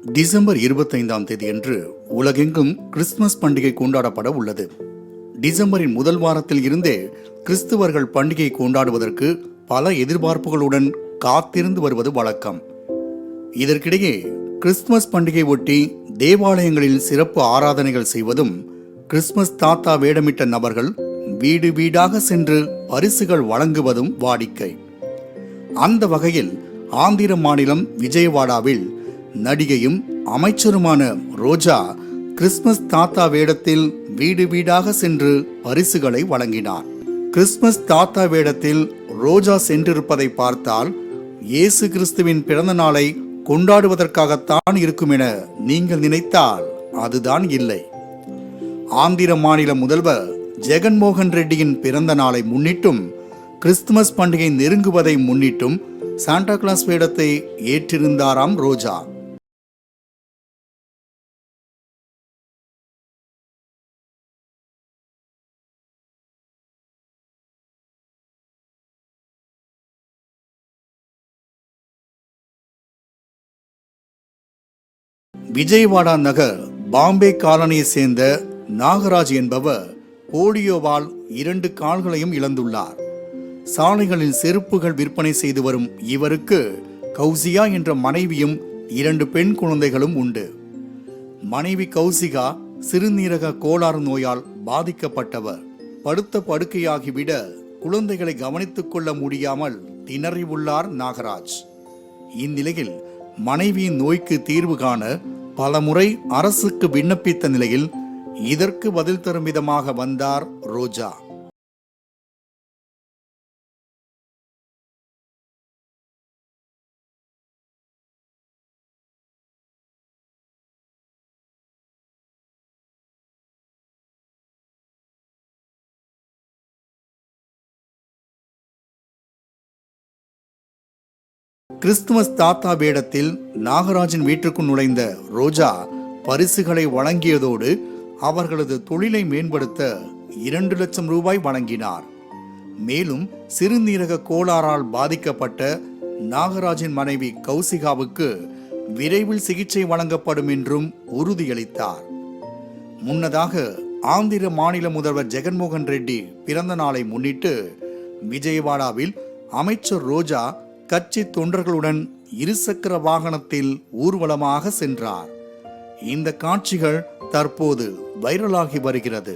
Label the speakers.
Speaker 1: December 25ஆம் தேதியன்று உலகெங்கும் Christmas பண்டிகை கொண்டாடப்பட உள்ளது. டிசம்பரின் முதல் வாரத்தில் இருந்தே கிறிஸ்துவர்கள் பண்டிகை கொண்டாடுவதற்கு பல எதிர்பார்ப்புகளுடன் காத்திருந்து வருவது வழக்கம். இதற்கிடையே கிறிஸ்துமஸ் பண்டிகை ஒட்டி தேவாலயங்களில் சிறப்பு ஆராதனைகள் செய்வதும், கிறிஸ்துமஸ் தாத்தா வேடமிட்ட நபர்கள் வீடு வீடாக சென்று பரிசுகள் வழங்குவதும் வாடிக்கை. அந்த வகையில் ஆந்திர மாநிலம் விஜயவாடாவில் நடிகையும் அமைச்சருமான ரோஜா கிறிஸ்துமஸ் தாத்தா வேடத்தில் வீடு வீடாக சென்று பரிசுகளை வழங்கினார். கிறிஸ்துமஸ் தாத்தா வேடத்தில் ரோஜா சென்றிருப்பதை பார்த்தால் இயேசு கிறிஸ்துவின் பிறந்த நாளை கொண்டாடுவதற்காகத்தான் இருக்கும் என நீங்கள் நினைத்தால் அதுதான் இல்லை. ஆந்திர மாநில முதல்வர் ஜெகன்மோகன் ரெட்டியின் பிறந்த நாளை முன்னிட்டும், கிறிஸ்துமஸ் பண்டிகை நெருங்குவதை முன்னிட்டும் சாண்டா கிளாஸ் வேடத்தை ஏற்றிருந்தாராம் ரோஜா. விஜயவாடா நகர் பாம்பே காலனியை சேர்ந்த நாகராஜ் என்பவர் போலியோவால் 2 கால்களையும் இழந்துள்ளார். சாலைகளில் செருப்புகள் விற்பனை செய்து வரும் இவருக்கு கௌசிகா என்ற மனைவியும் 2 பெண் குழந்தைகளும் உண்டு. மனைவி கௌசிகா சிறுநீரக கோளாறு நோயால் பாதிக்கப்பட்டவர். படுத்த படுக்கையாகிவிட குழந்தைகளை கவனித்துக் கொள்ள முடியாமல் திணறியுள்ளார் நாகராஜ். இந்நிலையில் மனைவியின் நோய்க்கு தீர்வு காண பலமுறை அரசுக்கு விண்ணப்பித்த நிலையில் இதற்கு பதில் தரும் விதமாக வந்தார் ரோஜா. கிறிஸ்துமஸ் தாத்தா வேடத்தில் நாகராஜின் வீட்டுக்குள் நுழைந்த ரோஜா பரிசுகளை வழங்கியதோடு அவர்களது தொழிலை மேம்படுத்த 2 லட்சம் ரூபாய் வழங்கினார். மேலும் சிறுநீரக கோளாறால் பாதிக்கப்பட்ட நாகராஜின் மனைவி கௌசிகாவுக்கு விரைவில் சிகிச்சை வழங்கப்படும் என்றும் உறுதியளித்தார். முன்னதாக ஆந்திர மாநில முதல்வர் ஜெகன்மோகன் ரெட்டி பிறந்த நாளை முன்னிட்டு விஜயவாடாவில் அமைச்சர் ரோஜா கட்சி தொண்டர்களுடன் 2 சக்கர வாகனத்தில் ஊர்வலமாக சென்றார். இந்த காட்சிகள் தற்போது வைரலாகி வருகிறது.